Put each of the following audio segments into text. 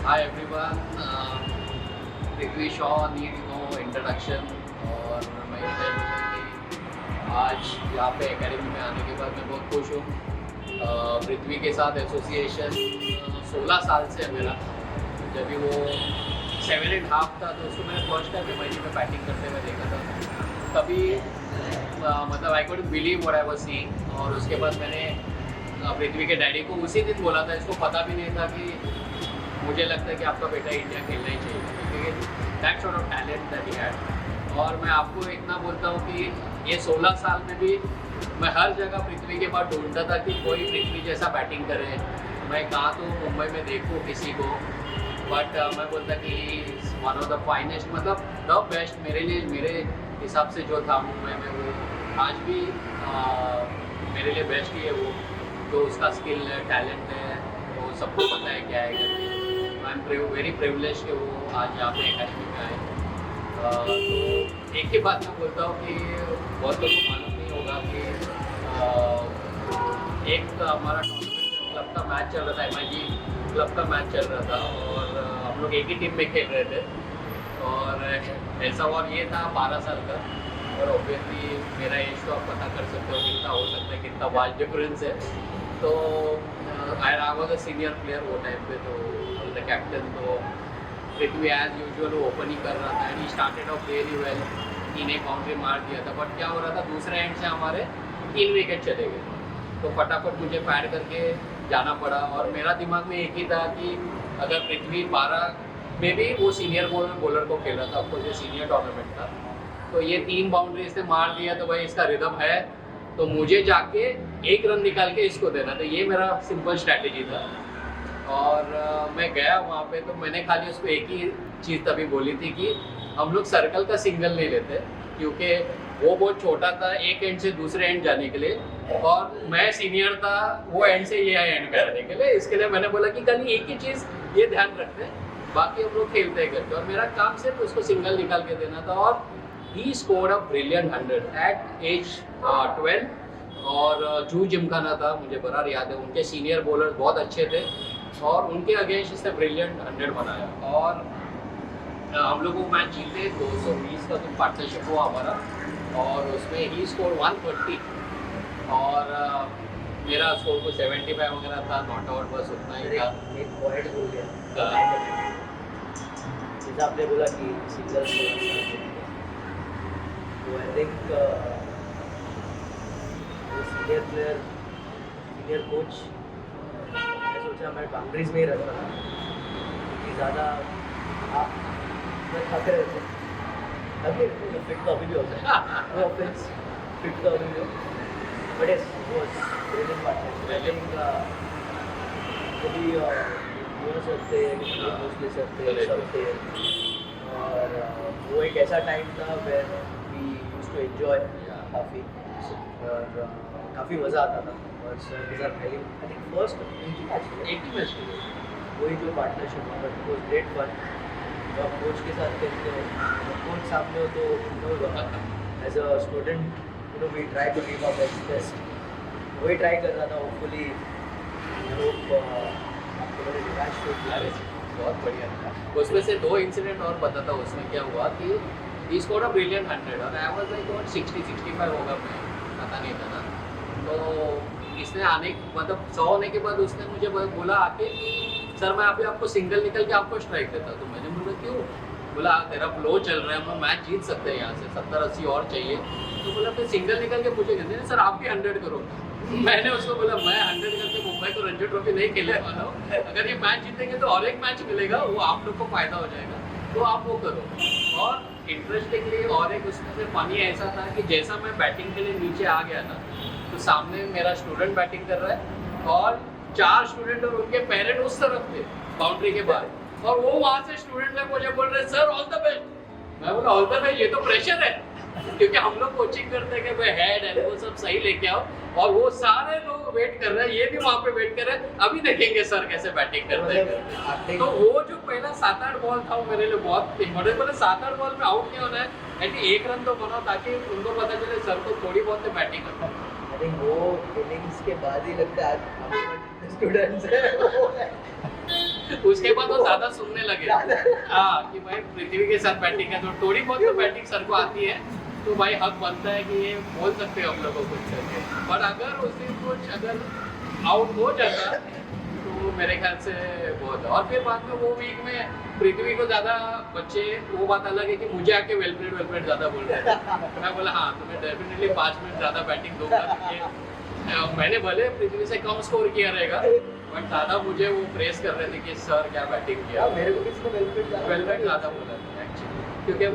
Hi everyone. Prithvi Shaw need no introduction. और मैं इतना बोलूँ कि आज यहाँ पे एकेडमी में आने के बाद मैं बहुत खुश हूँ। पृथ्वी के साथ एसोसिएशन 16 साल से है मेरा। जब भी वो 7.5 था तो उसको मैंने फर्स्ट टाइम एमआईटी में बैटिंग करते हुए देखा था। तभी मतलब I couldn't believe what I was seeing. और उसके बाद मैंने पृथ्वी के डैडी को उसी दिन बोला था। इसको पता भी नहीं था कि मुझे लगता है कि आपका बेटा इंडिया खेलना ही चाहिए, क्योंकि that sort of talent that he had. और मैं आपको इतना बोलता हूँ कि ये 16 साल में भी मैं हर जगह पृथ्वी के बाद ढूंढता था कि कोई पृथ्वी जैसा बैटिंग करे। मैं कहाँ तो मुंबई में देखूँ किसी को, बट मैं बोलता कि वन ऑफ द फाइनेस्ट, मतलब द बेस्ट मेरे लिए, मेरे हिसाब से जो था मुंबई में, वो आज भी मेरे लिए बेस्ट ही है। वो जो उसका स्किल है, टैलेंट है, वो सबको पता है क्या है करके। आई एम वेरी प्रिविलेज कि वो आज यहाँ पे एकेडमी में आए। तो एक ही बात मैं बोलता हूँ कि बहुत लोगों को मालूम नहीं होगा कि एक हमारा टूर्नामेंट क्लब का मैच चल रहा था, एमआईजी क्लब का मैच चल रहा था, और हम लोग एक ही टीम में खेल रहे थे। और ऐसा और ये था 12 साल का, और ऑब्वियसली मेरा एज तो आप पता कर सकते हो कितना हो सकता है, कितना वाइड डिफरेंस है। तो I was a senior player वो टाइम पे, तो द कैप्टन। तो पृथ्वी एज यूजुअल वो ओपन ही कर रहा था, and he started off very well. 3 एक बाउंड्री मार दिया था, बट क्या हो रहा था, दूसरे एंड से हमारे 3 विकेट चले गए। तो फटाफट मुझे पैर करके जाना पड़ा, और मेरा दिमाग में एक ही था कि अगर पृथ्वी 12 में भी वो सीनियर बॉलर को खेल रहा था, आपको जो सीनियर टूर्नामेंट था, तो ये 3 बाउंड्री इसने मार दिया तो भाई इसका रिदम है, तो मुझे जाके 1 रन निकाल के इसको देना। तो ये मेरा सिंपल स्ट्रैटेजी था। और मैं गया वहाँ पे, तो मैंने खाली उसको एक ही चीज़ तभी बोली थी कि हम लोग सर्कल का सिंगल नहीं लेते, क्योंकि वो बहुत छोटा था एक एंड से दूसरे एंड जाने के लिए, और मैं सीनियर था वो एंड से ये एंड करने के लिए। इसके लिए मैंने बोला कि खाली एक ही चीज़ ये ध्यान रखते हैं, बाकी हम लोग खेलते हैं करके। और मेरा काम सिर्फ उसको सिंगल निकाल के देना था, और ही scored a brilliant 100 at age 12। और जू जिमखाना था, मुझे बराबर याद है, उनके सीनियर बॉलर बहुत अच्छे थे, और उनके अगेंस्ट इसने ब्रिलियंट 100 बनाया। और हम लोग वो मैच जीते, 220 का तो पार्टनरशिप हुआ हमारा, और उसमें ही स्कोर 130, और मेरा स्कोर को 75 वगैरह था, नॉट आउट बस उतना ही था। एक पॉइंट भूल गया, जैसे आपने बोला कि सिंगल, तो I think senior player, senior coach, मैं सोचा मैं बाउंड्रीज में ही रहता था, क्योंकि ज़्यादा थके रहते अभी फिट तो अभी भी होता है, नो ऑफेंस, फिट तो अभी भी हो, but yes was brilliant partnership. I think कभी बोनस सकते हैं, कभी ले सकते हैं, और वो एक ऐसा टाइम था where we used to enjoy काफ़ी, और काफ़ी मज़ा आता था। और सर पहली आई थिंक फर्स्ट एक ही मैच वही जो पार्टनरशिप हुआ, बट वॉज ग्रेट फन। तो आप कोच के साथ खेलते हो, कोच सामने हो, तो as a student we try to give our best. वही ट्राई कर रहा था, होपफुली होप आपको बड़े निराश हो। बहुत बढ़िया था। उसमें से 2 इंसिडेंट और पता था। उसमें क्या हुआ कि ही स्कोर्ड अ ब्रिलियंट 100, और आई वाज लाइक 60-65 होगा, मैं पता नहीं था ना। तो इसने आने, मतलब 100 होने के बाद उसने मुझे बोला आके, सर मैं अभी आपको सिंगल निकल के आपको स्ट्राइक देता। तो मैंने बोला क्यों? बोला तेरा फ्लो चल रहा है, हम मैच जीत सकते हैं यहाँ से, 70-80 और चाहिए। तो बोला फिर सिंगल निकल के मुझे कहते हैं सर आप भी 100 करो। मैंने उसको बोला मैं 100 करके मुंबई को रणजी ट्रॉफी नहीं खेलने वाला हूँ, अगर ये मैच जीतेंगे तो और एक मैच मिलेगा, वो आप लोग को फायदा हो जाएगा, तो आप वो करो। और इंटरेस्टिंगली और एक उसमें से फनी ऐसा था कि जैसा मैं बैटिंग के लिए नीचे आ गया ना, तो सामने मेरा स्टूडेंट बैटिंग कर रहा है, और 4 स्टूडेंट और उनके पेरेंट उस तरफ थे बाउंड्री के बाद, और वो वहाँ से स्टूडेंट ने मुझे बोल रहे सर ऑल द बेस्ट। मैं बोला ऑल द बेस्ट, ये तो प्रेशर है, क्योंकि हम लोग कोचिंग करते हैं कि भाई हेड है वो सब सही लेके आओ, और वो सारे लोग वेट कर रहे हैं, ये भी वहाँ पे वेट कर रहे हैं, अभी देखेंगे सर कैसे बैटिंग करते हैं। तो वो जो पहला 7-8 बॉल था वो मेरे लिए बहुत इम्पोर्टेंट। बोले 7-8 बॉल में आउट नहीं होना है, एटलीस्ट 1 रन तो बनाओ, ताकि उनको पता चले सर को थोड़ी बहुत बैटिंग करना है। आई थिंक वो फीलिंग्स के बाद ही लगता है आज स्टूडेंट्स हैं उसके बाद वो ज्यादा सुनने लगे हाँ कि भाई पृथ्वी के साथ बैटिंग है तो थोड़ी बहुत तो बैटिंग सर को आती है तो भाई हक बनता है कि ये बोल सकते हैं हम लोग को कुछ करके पर अगर उस दिन कुछ अगर आउट हो जाता तो मेरे ख्याल से बहुत है। और फिर बाद में वो वीक में पृथ्वी को ज्यादा बच्चे वो बात अलग है कि मुझे आके वेलप्लेड ज्यादा बोल रहे थे मैं बोला हाँ तुम्हें डेफिनेटली 5 मिनट ज्यादा बैटिंग दूंगा क्योंकि मैंने भले पृथ्वी से कम स्कोर किया रहेगा बट ज्यादा मुझे वो प्रेस कर रहे थे कि सर क्या बैटिंग किया मेरे को किसी को वेलप्लेड ज्यादा बोला था एक्चुअली क्योंकि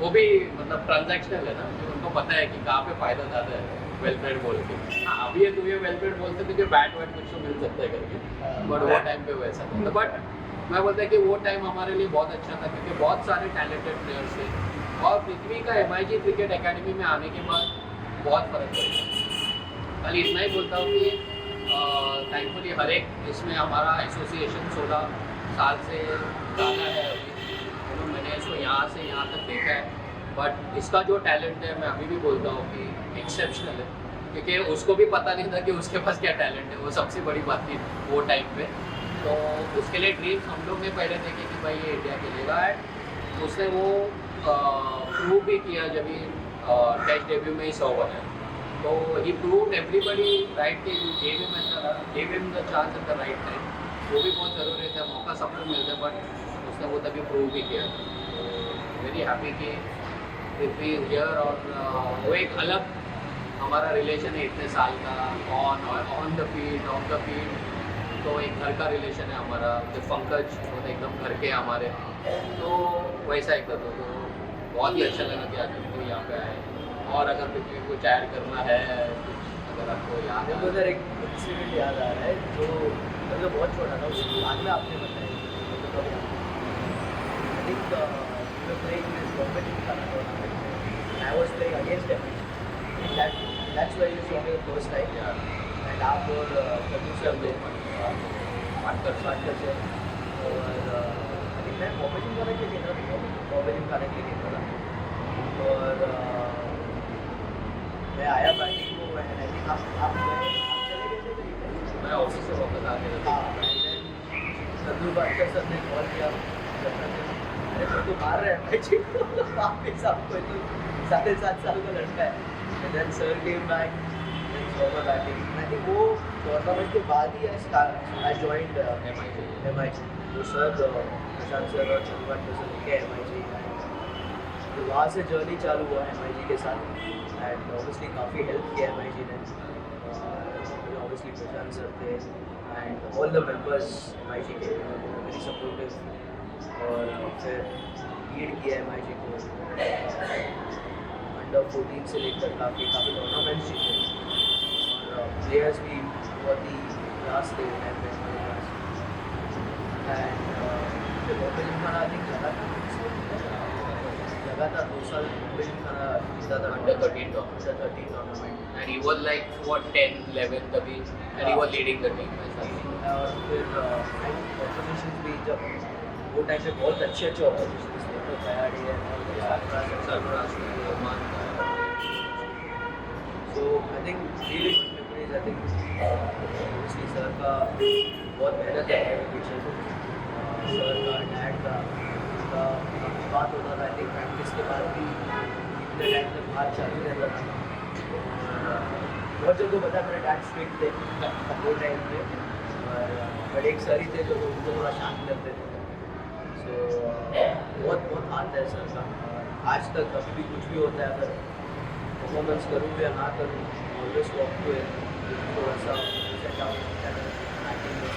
वो भी मतलब ट्रांजैक्शनल है ना कि उनको पता है कि कहाँ पे फायदा ज्यादा है वेलप्लेड बोल के हाँ अभी ये तुम्हें वेलप्लेड बोलते थे कि बैट वैट कुछ तो मिल सकता है करके बट वो टाइम पे वैसा नहीं था बट मैं बोलता है कि वो टाइम हमारे लिए बहुत अच्छा था क्योंकि बहुत सारे टैलेंटेड प्लेयर्स थे और पृथ्वी का MIG क्रिकेट एकेडमी में आने के बाद बहुत फर्क पड़ा खाली इतना ही बोलता हूँ कि थैंकफुली हर एक इसमें हमारा एसोसिएशन 16 साल से डाला है अभी तो मैंने इसको यहाँ से यहाँ तक देखा है बट इसका जो टैलेंट है मैं अभी भी बोलता हूँ कि एक्सेप्शनल है क्योंकि उसको भी पता नहीं था कि उसके पास क्या टैलेंट है वो सबसे बड़ी बात थी वो टाइम पे तो उसके लिए ड्रीम्स हम लोग ने पहले देखे कि भाई ये इंडिया खेलेगा एंड उसने वो प्रूव भी किया जब ही टेस्ट डेब्यू में ही 100 बनाया तो ही प्रूव्ड एवरीबडी राइट कि gave him the chance at the right time वो भी बहुत ज़रूरी था मौका सबको मिलता है बट उसने वो तभी प्रूव भी किया तो वेरी हैप्पी कि पृथ्वी हियर और वो एक अलग हमारा रिलेशन है इतने साल का on the field of the field तो एक घर का रिलेशन है हमारा जो पंकज वो तो एकदम घर के हमारे तो वैसा एक तो बहुत ही अच्छा लगा कि आज पृथ्वी यहाँ पे आए और अगर पृथ्वी को ऐड करना है कुछ अगर आपको याद है उधर एक इंसिडेंट याद आ रहा है जो मतलब बहुत छोटा था उसको बाद में आपने बताया I think playing this competition tournament I was playing against them that's where you saw me the first time and आप और producer थे पार्टनर से और मैं कॉम्पिटिशन करने के लिए खेल रहा था कॉम्पिटिशन करने के लिए खेल रहा था और मैं आया बैटिंग को एंड आई थिंक आप चले गए थे मैं ऑफिस से वापस आ गया था संदू बाटकर सर ने कॉल किया अरे तो मार रहे हैं मैच वापस आपको तो 7.5 साल का लड़का है and then sir came back then सॉवर बैटिंग आई थिंक वो टूर्नामेंट के बाद ही आई जॉइंड MIG तो सर प्रशांत सर और संदू बाटकर सर के MIG तो वहाँ से जर्नी चालू हुआ MIG के साथ एंड ऑब्वियसली काफ़ी हेल्प किया MIG ने ऑब्वियसली प्रशांत सर थे and all the members MIG के वेरी सपोर्टिव और फिर लीड किया MIG को अंडर 14 से लेकर काफ़ी टूर्नामेंट्स जीते और प्लेयर्स भी बहुत ही क्लास थे एंड फिर बॉम्बे जिमखाना आई थिंक लगातार 2 साल बॉम्बे जिमखाना जीता था under 13 tournament and he was like what 10 11 तभी and he was leading the team और फिर ऑपोजिशन भी जब वो टाइम पे बहुत अच्छे ऑपोजिशन थे तो खयाड़ी है Sarfaraz Rahman so I think really good memories I think obviously sir का बहुत मेहनत है मेरे पीछे सर का डैड का उनका बात होता था आई थिंक प्रैक्टिस के बाद भी इतने टाइम तक बात चालू रहता था बहुत जगह पता मेरे डैड स्ट्रिक्ट थे वो टाइम पे और बट एक सर ही थे जो उनको थोड़ा शांत करते थे सो बहुत बहुत हाथ है सर का आज तक कभी भी कुछ भी होता है अगर परफॉर्मेंस करूँ या ना करूँ ऑलवेज वॉक टू थोड़ा सा सेट आउट होता है बैटिंग में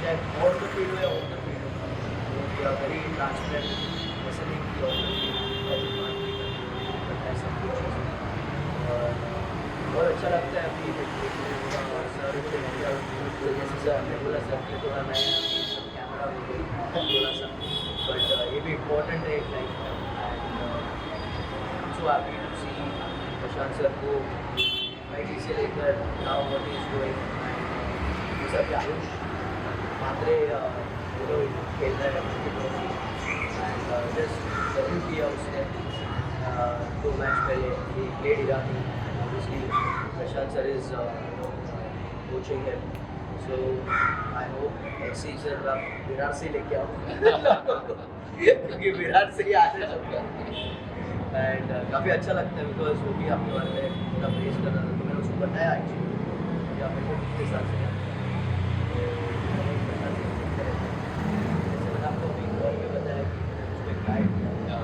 चाहे ऑन द फील्ड हो या ऑन द फील्ड हो वी आर वेरी ट्रांसपेरेंट ऐसे नहीं कि ऑन द फील्ड करता है सब कुछ और बहुत अच्छा लगता है अभी सर को जैसे सर हमने बोला सर ने थोड़ा नया कैमरा थोड़ा सा बट ये भी इम्पोर्टेंट है लाइफ में and so happy to see Prashant sir को MIG से लेकर नाउ व्हाट इज गोइंग ये सब आयुष मात्रे वो लोग खेल रहे हैं उनकी ट्रॉफी एंड जस्ट डेब्यू किया उसने 2 मैच पहले he played Irani obviously Prashant sir is coaching है So I hope next season आप विराट से लेके आओ क्योंकि विराट से ही आते सबका एंड काफ़ी अच्छा लगता है बिकॉज वो भी आपके बारे में पूरा प्रेस कर रहा था तो मैंने उसको बताया एक्चुअली कि आप मेरे कितने साल से जानते हैं जैसे मैंने आपको अभी कॉल पे बताया कि मैंने उसमें गाइड किया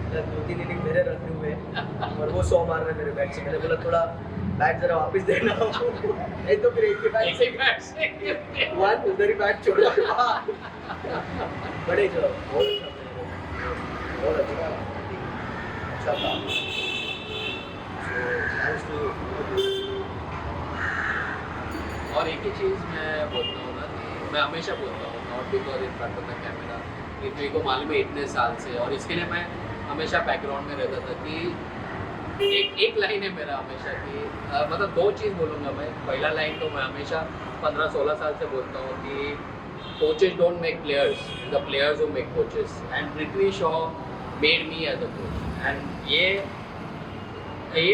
मतलब 2-3 इनिंग मेरे रखे हुए हैं और वो 100 मार रहे हैं मेरे बैट से मैंने बोला थोड़ा बैट जरा वापस देना नहीं तो फिर एक ही बैट से वन उधर ही बैट छोड़ा बड़े जो बहुत अच्छा अच्छा था थैंक्स टू और एक ही चीज़ मैं बोलता हूँ ना कि मैं हमेशा बोलता हूँ not because in front of the camera Prithvi को मालूम है इतने साल से और इसके लिए मैं हमेशा बैकग्राउंड में रहता था कि एक लाइन है मेरा हमेशा कि मतलब दो चीज़ बोलूँगा मैं पहला लाइन तो मैं हमेशा 15-16 साल से बोलता हूँ कि coaches don't make players the players who make coaches and Prithvi Shaw made me as a coach and ये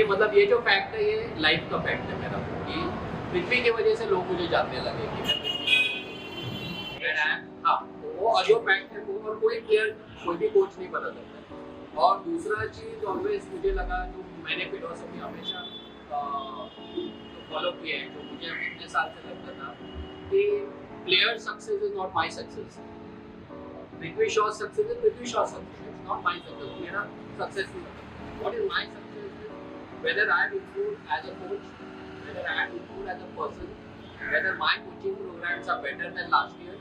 मतलब ये जो फैक्ट है ये लाइफ का फैक्ट है मेरा कि पृथ्वी की वजह से लोग मुझे जानने लगे कि मैं पृथ्वी हाँ वो जो फैक्ट है वो और कोई प्लेयर कोई भी कोच नहीं बना सकता और दूसरा चीज़ ऑलवेज मुझे लगा जो मैंने फिलोसफी हमेशा फॉलो किया है जो मुझे इतने साल से लगता था कि player success is not my success Prithvi Shaw success is Prithvi Shaw success is not my success मेरा सक्सेस नहीं what is my success is whether I have improved as a coach whether I have improved as a person whether my coaching programs are better than last year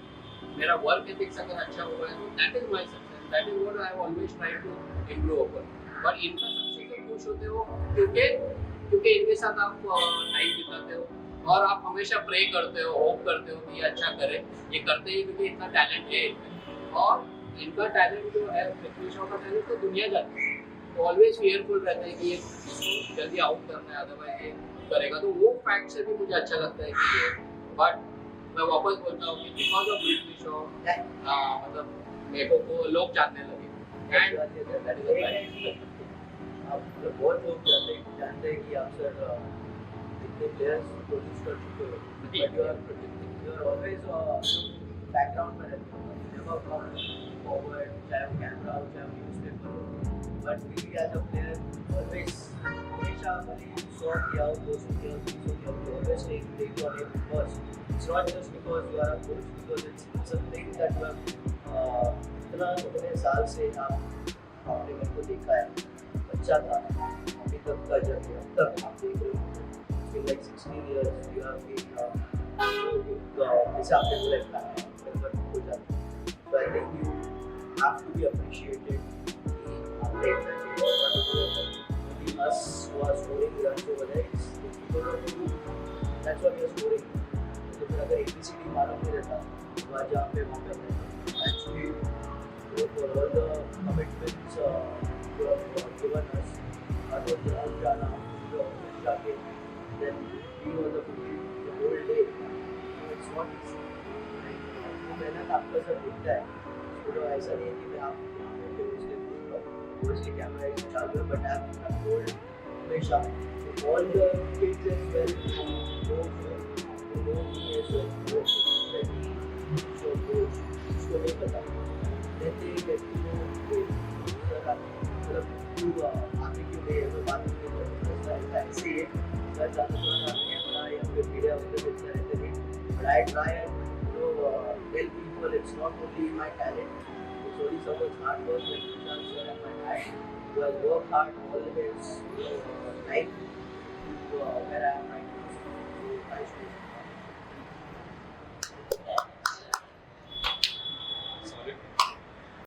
मेरा work ethics अगर अच्छा हुआ है तो that is my success that is what I have always tried to improve अपन but इनका success से खुश होते हो क्योंकि इनके साथ आप टाइम बिताते हो और आप हमेशा प्रे करते हो होप करते हो कि ये अच्छा करे ये करते ही क्योंकि इतना टैलेंट है इनमें और इनका टैलेंट जो है पृथ्वी शॉ का टैलेंट तो दुनिया जाती है तो ऑलवेज फेयरफुल रहता है कि ये इसको जल्दी आउट करना है अदरवाइज ये करेगा तो वो फैक्ट से भी मुझे अच्छा लगता है कि ये बट मैं वापस बोलता हूँ कि बिकॉज ऑफ पृथ्वी शॉ मतलब मेरे को लोग जानने लगे आप बहुत लोग जानते हैं कि आप सर इतने प्लेयर्स कोशिश कर चुके हो but you are always background में रहते हो नेवर कम फॉरवर्ड चाहे वो कैमरा हो चाहे वो न्यूज़पेपर हो but we as a player always हमेशा भले 100 किया हो 200 किया हो 300 किया हो always take your name first it's not just because you are a coach because it's a thing that you have इतने साल से आपने मेरे को देखा है अच्छा था अभी तक का जब अब तक आप देख रहे हो like 16 years you have been जैसे आपने बोला मेंबर हो जाता तो I think you have to be appreciated आपने इतना us who are scoring runs over there it's because of you that's what you're scoring तो फिर अगर ABCD मालूम नहीं रहता वहाँ जहाँ पे वहाँ पे actually for all the commitments you have given us, other than Jana, Shakir, then we were the whole day. It's not easy. वो मेहनत आपका सब दिखता है तो ऐसा नहीं है कि मैं आप यहाँ पे उसके उसके कैमरा ऐसे चालू है बट आप होल्ड हमेशा all the kids as well who know me as well who so coach उसको नहीं पता रहते get to know सर आप मतलब क्यों आगे क्यों नहीं है तो बात नहीं करते ऐसे ही सर ज़्यादा थोड़ा कैमरा या फिर मीडिया वगैरह देखते रहते नहीं but I try and tell people it's not only my talent it's only someone's hard work like Vishal sir and my dad who has worked hard all his life to where I am right